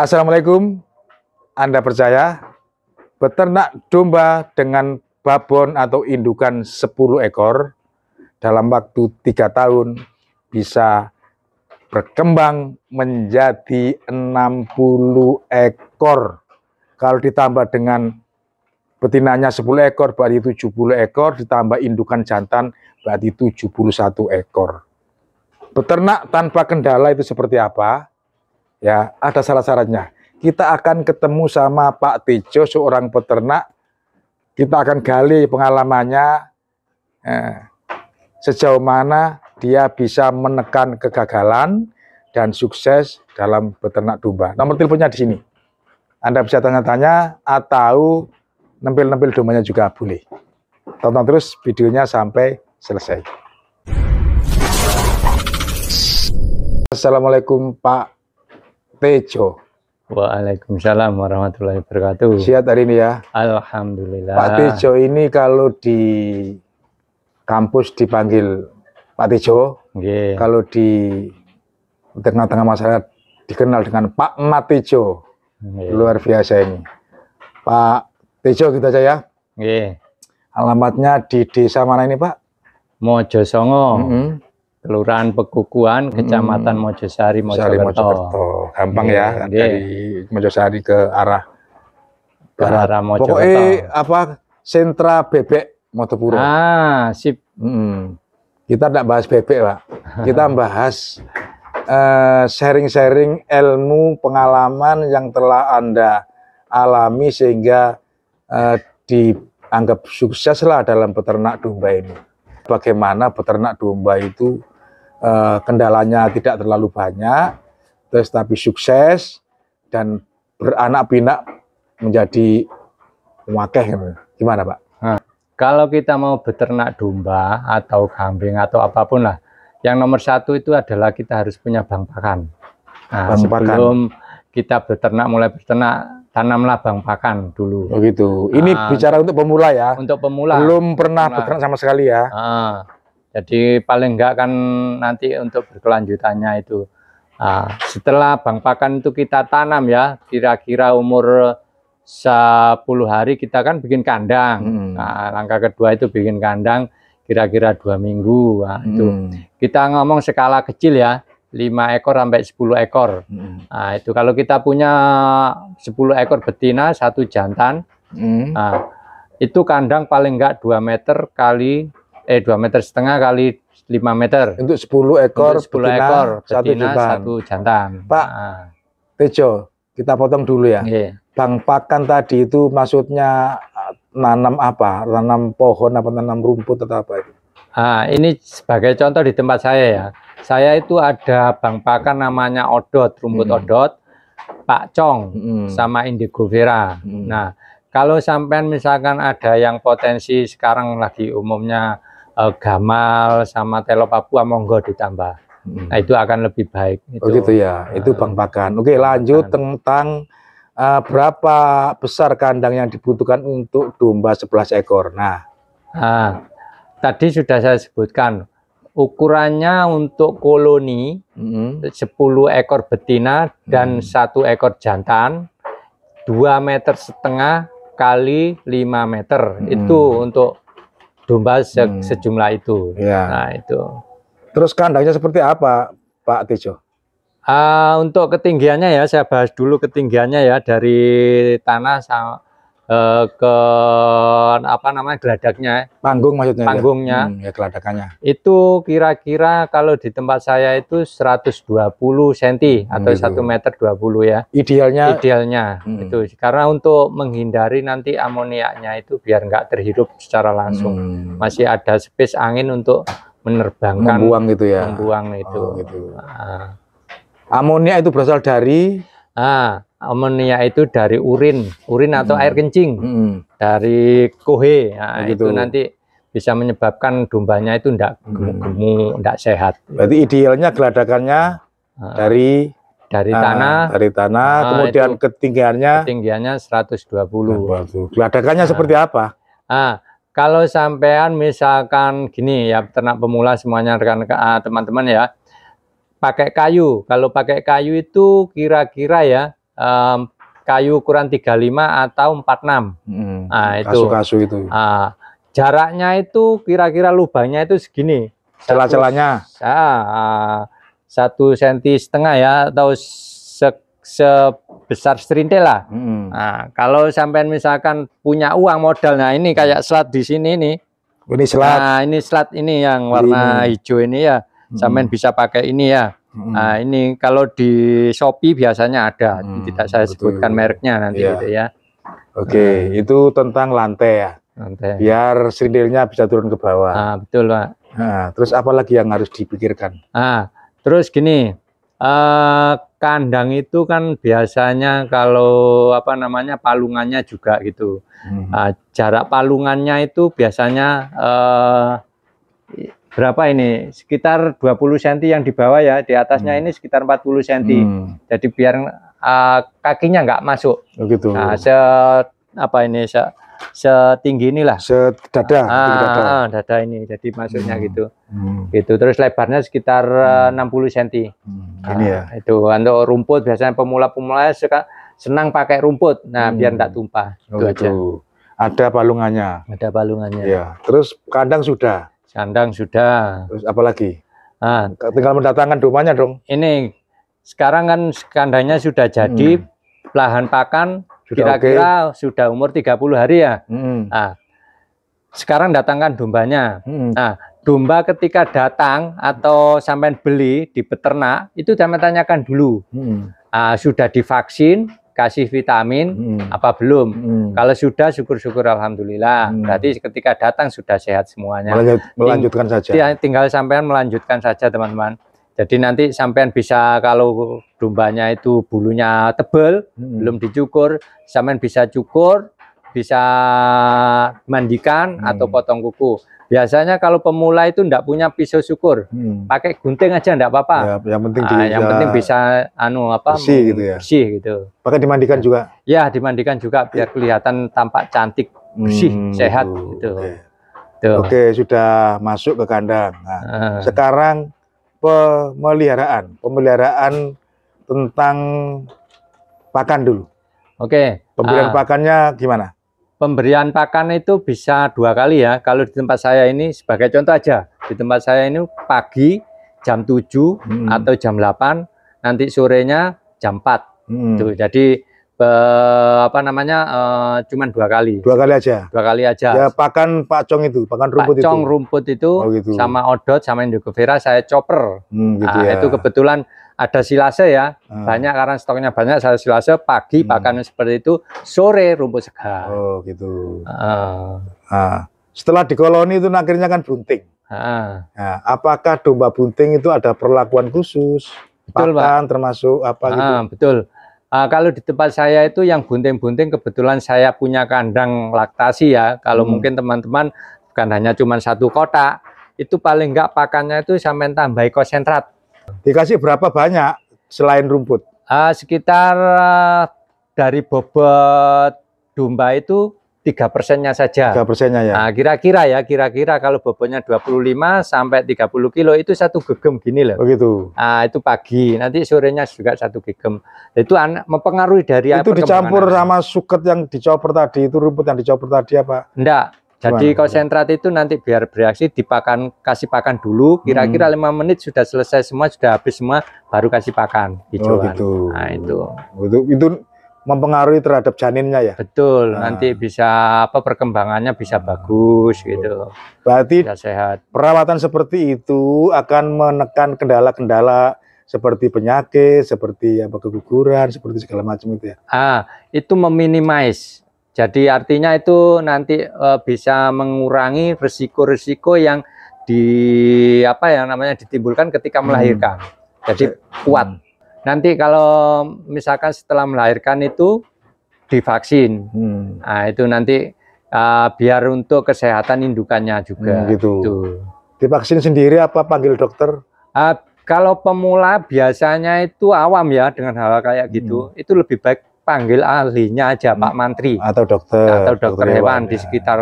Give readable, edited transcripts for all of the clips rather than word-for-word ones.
Assalamualaikum. Anda percaya beternak domba dengan babon atau indukan 10 ekor dalam waktu 3 tahun bisa berkembang menjadi 60 ekor. Kalau ditambah dengan betinanya 10 ekor berarti 70 ekor, ditambah indukan jantan berarti 71 ekor. Beternak tanpa kendala itu seperti apa? Ya, ada syarat-syaratnya. Kita akan ketemu sama Pak Tejo, seorang peternak. Kita akan gali pengalamannya, sejauh mana dia bisa menekan kegagalan dan sukses dalam beternak domba. Nomor teleponnya di sini. Anda bisa tanya-tanya atau nempel-nempel dombanya juga boleh. Tonton terus videonya sampai selesai. Assalamualaikum Pak Tejo. Waalaikumsalam warahmatullahi wabarakatuh. Sehat hari ini ya? Alhamdulillah. Pak Tejo ini kalau di kampus dipanggil Pak Tejo, kalau di tengah-tengah masyarakat dikenal dengan Pak Matejo. Luar biasa ini. Pak Tejo kita aja ya. Alamatnya di desa mana ini Pak? Mojosongo. Kelurahan Pekukuan, Kecamatan Mojosari, Mojokerto. Gampang ya, dari Mojosari ke arah Mojokerto. Pokoknya apa, sentra bebek Motopuro. Sip. Kita tidak bahas bebek Pak, kita bahas sharing-sharing ilmu pengalaman yang telah Anda alami sehingga dianggap sukses lah dalam beternak domba ini. Bagaimana beternak domba itu kendalanya tidak terlalu banyak, terus tapi sukses dan beranak pinak menjadi wakeh. Gimana Pak? Kalau kita mau beternak domba atau kambing atau apapun lah, yang nomor satu itu adalah kita harus punya bang pakan. Sebelum kita beternak, mulai beternak, tanamlah bang pakan dulu. Begitu. Ini bicara untuk pemula ya. Untuk pemula. Belum pernah beternak sama sekali ya. Jadi paling enggak kan nanti untuk berkelanjutannya itu. Setelah bang pakan itu kita tanam ya, kira-kira umur 10 hari kita kan bikin kandang. Langkah kedua itu bikin kandang kira-kira 2 minggu. Itu kita ngomong skala kecil ya. 5 ekor sampai 10 ekor. Nah, itu kalau kita punya 10 ekor betina, 1 jantan, itu kandang paling enggak 2 meter kali 2,5 meter kali 5 meter. Untuk 10 ekor, untuk 10 ekor betina, 1 jantan. Pak Tejo, kita potong dulu ya. Bang pakan tadi itu maksudnya nanam apa? Nanam pohon apa nanam rumput atau apa itu? Ini sebagai contoh di tempat saya ya. Saya itu ada bang pakan namanya odot, rumput odot, pakcong, sama indigo vera. Nah, kalau sampean misalkan ada yang potensi sekarang lagi umumnya gamal sama telo Papua, monggo ditambah. Nah, itu akan lebih baik. Begitu ya, itu bang pakan. Oke, lanjut tentang berapa besar kandang yang dibutuhkan untuk domba 11 ekor. Tadi sudah saya sebutkan ukurannya untuk koloni 10 ekor betina dan 1 ekor jantan 2,5 meter kali 5 meter. Itu untuk domba sejumlah itu. Nah, itu. Terus kandangnya seperti apa Pak Tejo? Untuk ketinggiannya ya, saya bahas dulu ketinggiannya ya, dari tanah ke apa namanya, geladaknya, panggung maksudnya, panggungnya ya geladakannya itu kira-kira kalau di tempat saya itu 120 cm atau 1,20 meter ya, idealnya itu karena untuk menghindari nanti amoniaknya itu biar nggak terhirup secara langsung, masih ada space angin untuk menerbangkan, membuang gitu ya, membuang itu. Amoniak itu berasal dari amonia itu dari urin atau air kencing dari kohe. Itu nanti bisa menyebabkan dombanya itu enggak gemuk-gemuk, enggak sehat. Berarti idealnya geladakannya dari tanah, kemudian ketinggiannya 120. Geladakannya seperti apa? Kalau sampean misalkan gini ya, ternak pemula semuanya teman-teman ya, pakai kayu. Kalau pakai kayu itu kira-kira ya kayu ukuran 35 atau 46. Nah, itu Kasu-kasu itu. Jaraknya itu kira-kira lubangnya itu segini. Celah-celahnya 1,5 cm ya, atau sebesar serintil lah. Nah, kalau sampai misalkan punya uang modal, nah ini kayak selat di sini nih. Ini selat. Nah, ini selat ini yang warna hijau ini ya. Sampai bisa pakai ini ya. Nah, ini kalau di Shopee biasanya ada. Tidak saya sebutkan mereknya nanti gitu ya. Oke, itu tentang lantai ya. Lantai. Biar serintilnya bisa turun ke bawah. Nah, betul, Pak. Nah, terus apa lagi yang harus dipikirkan? Nah, terus gini, kandang itu kan biasanya kalau apa namanya palungannya juga gitu. Jarak palungannya itu biasanya berapa ini? Sekitar 20 cm yang di bawah ya, di atasnya ini sekitar 40 cm. Jadi biar kakinya nggak masuk. Begitu. Nah, setinggi inilah. Sedada. Dada ini. Jadi masuknya gitu. Gitu. Terus lebarnya sekitar 60 cm. Ini ya. Itu untuk rumput biasanya pemula-pemula senang pakai rumput. Nah, biar nggak tumpah. Itu aja. Ada palungannya. Ada palungannya. Ya. Terus kandang sudah. Kandang sudah. Terus apa lagi? Nah, tinggal mendatangkan domanya dong. Ini sekarang kan kandangnya sudah jadi, lahan pakan kira-kira sudah umur 30 hari ya. Nah, sekarang datangkan dombanya. Nah, domba ketika datang atau sampai beli di peternak itu jangan tanyakan dulu. Sudah divaksin, kasih vitamin apa belum? Kalau sudah, syukur-syukur alhamdulillah. Berarti ketika datang sudah sehat semuanya. Melanjutkan saja. Tinggal sampean melanjutkan saja teman-teman. Jadi nanti sampean bisa, kalau dombanya itu bulunya tebal, belum dicukur, sampean bisa cukur, bisa mandikan atau potong kuku. Biasanya kalau pemula itu enggak punya pisau cukur, pakai gunting aja enggak apa-apa. Ya, yang penting bisa bersih gitu ya. Bersih gitu. Pakai dimandikan juga. Ya, dimandikan juga biar kelihatan tampak cantik, bersih, sehat gitu. Oke, sudah masuk ke kandang. Nah, sekarang pemeliharaan tentang pakan dulu. Oke. Pemberian pakannya gimana? Pemberian pakan itu bisa 2 kali ya. Kalau di tempat saya ini sebagai contoh aja, di tempat saya ini pagi jam 7 atau jam 8, nanti sorenya jam 4. Tuh, jadi cuman 2 kali. 2 kali aja. 2 kali aja. Ya, pakan pacong itu, pakan rumput pacong rumput itu gitu. sama odot sama Indogevera saya chopper. Gitu ya. Itu kebetulan ada silase ya. Banyak karena stoknya banyak, saya silase pagi pakan seperti itu, sore rumput segar. Oh, gitu. Setelah di koloni itu akhirnya kan bunting. Nah, apakah domba bunting itu ada perlakuan khusus? Betul, pakan Pak. Termasuk apa gitu? Betul. Kalau di tempat saya itu yang bunting-bunting, kebetulan saya punya kandang laktasi ya. Kalau mungkin teman-teman bukan hanya cuma 1 kotak, itu paling enggak pakannya itu sampai tambah konsentrat. Dikasih berapa banyak selain rumput? Sekitar dari bobot domba itu 3%-nya saja. 3%-nya ya. Kira-kira kalau bobotnya 25 sampai 30 kilo itu 1 gegem gini loh. Begitu. Itu pagi, nanti sorenya juga 1 gegem. Itu mempengaruhi dari itu dicampur sama suket yang dicopper tadi, itu rumput yang dicopper tadi apa? Enggak. Jadi konsentrat itu nanti biar bereaksi kasih pakan dulu, kira-kira 5 menit sudah selesai semua, sudah habis semua, baru kasih pakan hijauan. Gitu. Nah, itu mempengaruhi terhadap janinnya ya. Betul. Nanti bisa perkembangannya bisa bagus gitu. Berarti bisa sehat. Perawatan seperti itu akan menekan kendala-kendala seperti penyakit, seperti keguguran, seperti segala macam itu ya. Itu meminimais. Jadi artinya itu nanti bisa mengurangi risiko-risiko yang ditimbulkan ketika melahirkan. Jadi kuat. Nanti kalau misalkan setelah melahirkan itu divaksin, itu nanti biar untuk kesehatan indukannya juga. Gitu. Divaksin sendiri apa panggil dokter? Kalau pemula biasanya itu awam ya dengan hal kayak gitu, itu lebih baik panggil ahlinya aja, Pak Mantri atau dokter hewan di sekitar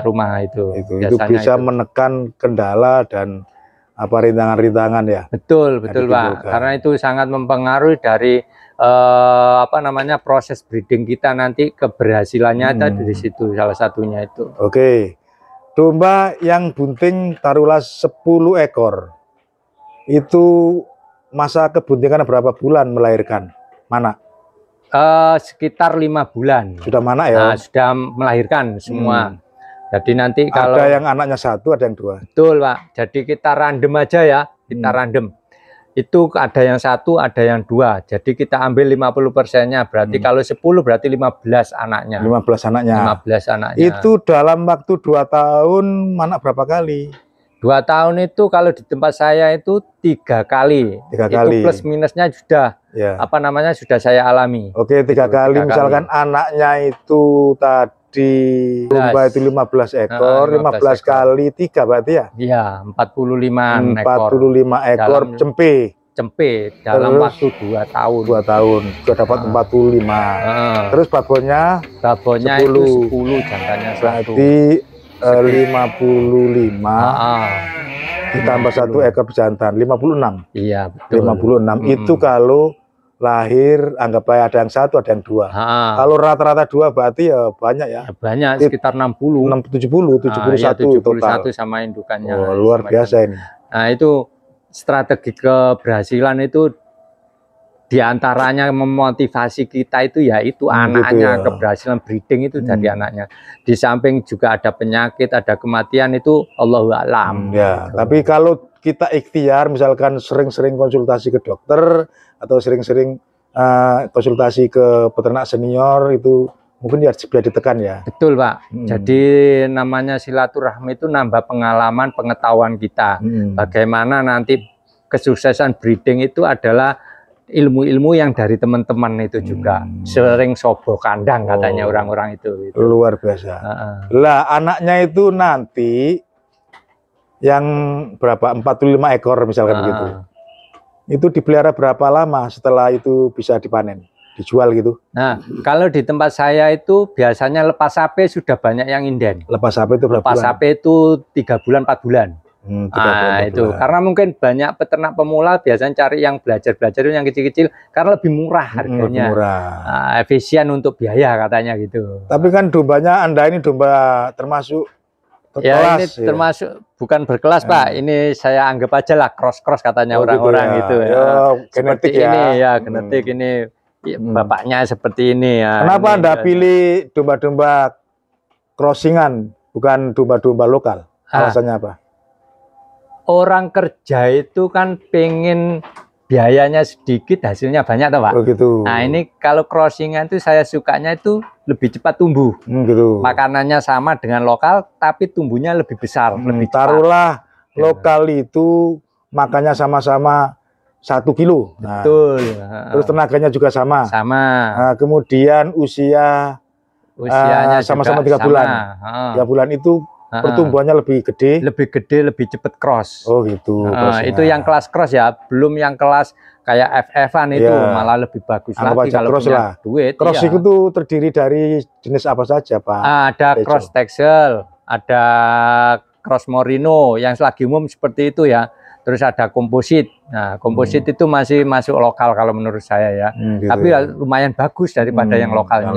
rumah itu. Itu bisa menekan kendala dan rintangan-rintangan ya. Betul Pak. Karena itu sangat mempengaruhi dari apa namanya, proses breeding kita nanti keberhasilannya ada di situ, salah satunya itu. Oke. Domba yang bunting taruhlah 10 ekor. Itu masa kebuntingan berapa bulan melahirkan? Mana? Sekitar 5 bulan. Sudah mana ya? Nah, sudah melahirkan semua. Jadi nanti kalau ada yang anaknya 1, ada yang 2. Betul, Pak. Jadi kita random aja ya, kita random. Itu ada yang 1, ada yang 2. Jadi kita ambil 50%-nya. Berarti kalau 10 berarti 15 anaknya. 15 anaknya. 15 anaknya. Itu dalam waktu 2 tahun mana berapa kali? 2 tahun itu kalau di tempat saya itu 3 kali. 3 itu kali. plus minusnya sudah apa namanya, sudah saya alami. Oke, 3 kali. Misalkan anaknya itu tadi domba itu 15 ekor, 15 kali 3 berarti ya? Iya, 45 ekor. 45 ekor cempe dalam waktu 2 tahun. 2 tahun sudah dapat 45. Terus babonnya 10. Itu 10, jantannya 1. Berarti 55. Ditambah 1 ekor jantan, 56. Iya, betul. 56 itu kalau lahir, anggap aja ada yang 1, ada yang 2. Kalau rata-rata 2 berarti ya banyak ya. Banyak, sekitar 60. 71 total. Sama indukannya. Oh, luar biasa ini. Nah, itu strategi keberhasilan itu diantaranya memotivasi kita itu ya itu anaknya, gitu ya. Keberhasilan breeding itu dari anaknya. Di samping juga ada penyakit, ada kematian, itu Allahu a'lam. Ya, gitu. Tapi kalau kita ikhtiar, misalkan sering-sering konsultasi ke dokter atau sering-sering konsultasi ke peternak senior, itu mungkin ya bisa ditekan ya. Betul, Pak. Jadi namanya silaturahmi itu nambah pengalaman, pengetahuan kita. Bagaimana nanti kesuksesan breeding itu adalah ilmu-ilmu yang dari teman-teman itu juga. Sering sobo kandang katanya orang-orang itu. Gitu. Luar biasa. Lah anaknya itu nanti yang berapa? 45 ekor misalkan begitu. Itu dipelihara berapa lama setelah itu bisa dipanen, dijual gitu? Nah, kalau di tempat saya itu biasanya lepas sapi sudah banyak yang inden. Lepas sapi itu berapa bulan? Lepas sapi itu 3 bulan 4 bulan. 3 bulan, itu karena mungkin banyak peternak pemula biasanya cari yang belajar yang kecil-kecil karena lebih murah harganya. Lebih murah. Efisien untuk biaya katanya gitu. Tapi kan dombanya Anda ini domba termasuk berkelas, ya ini termasuk bukan berkelas Pak, ini saya anggap aja lah cross katanya orang-orang gitu ya. Genetik seperti ya. Ini ya genetik ini bapaknya seperti ini ya. Kenapa Anda pilih domba-domba crossingan bukan domba-domba lokal? Alasannya apa? Orang kerja itu kan pengen biayanya sedikit hasilnya banyak toh Pak. Gitu. Nah ini kalau crossingan itu saya sukanya itu lebih cepat tumbuh. Gitu. Makanannya sama dengan lokal tapi tumbuhnya lebih besar, lebih cepat. Taruhlah lokal itu makannya sama-sama 1 kilo. Betul. Terus tenaganya juga sama. Nah, kemudian usianya sama-sama 3 bulan. 3 bulan itu pertumbuhannya lebih gede, lebih cepat cross. Oh gitu. Itu yang kelas cross ya, belum yang kelas kayak FF-an itu malah lebih bagus lagi kalau punya duit. Cross itu terdiri dari jenis apa saja Pak? Ada cross Texel, ada cross Merino yang lagi umum seperti itu ya. Terus ada komposit. Nah, komposit itu masih masuk lokal kalau menurut saya ya. Gitu tapi ya lumayan bagus daripada yang lokalnya.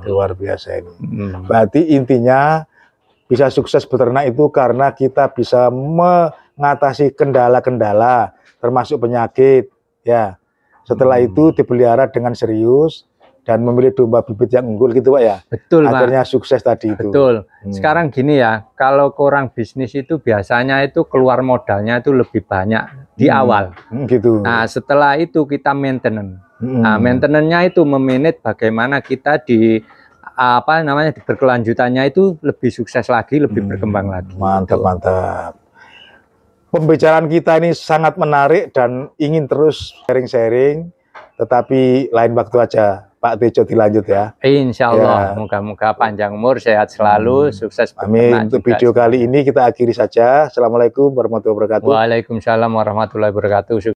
Luar biasa ini. Berarti intinya bisa sukses beternak itu karena kita bisa mengatasi kendala-kendala termasuk penyakit ya. Setelah itu dipelihara dengan serius dan memilih domba bibit yang unggul gitu Pak ya. Betul Pak. Akhirnya sukses tadi itu. Betul. Sekarang gini ya, kalau orang bisnis itu biasanya itu keluar modalnya itu lebih banyak di awal. Gitu. Nah, setelah itu kita maintenance. Nah, maintenance-nya itu memanage bagaimana kita di berkelanjutannya itu lebih sukses lagi, lebih berkembang lagi. Mantap, mantap. Pembicaraan kita ini sangat menarik dan ingin terus sharing-sharing, tetapi lain waktu aja Pak Tejo dilanjut ya. Insya Allah, moga-moga panjang umur, sehat selalu, sukses. Amin. Untuk video kali ini kita akhiri saja. Assalamualaikum warahmatullahi wabarakatuh. Waalaikumsalam warahmatullahi wabarakatuh.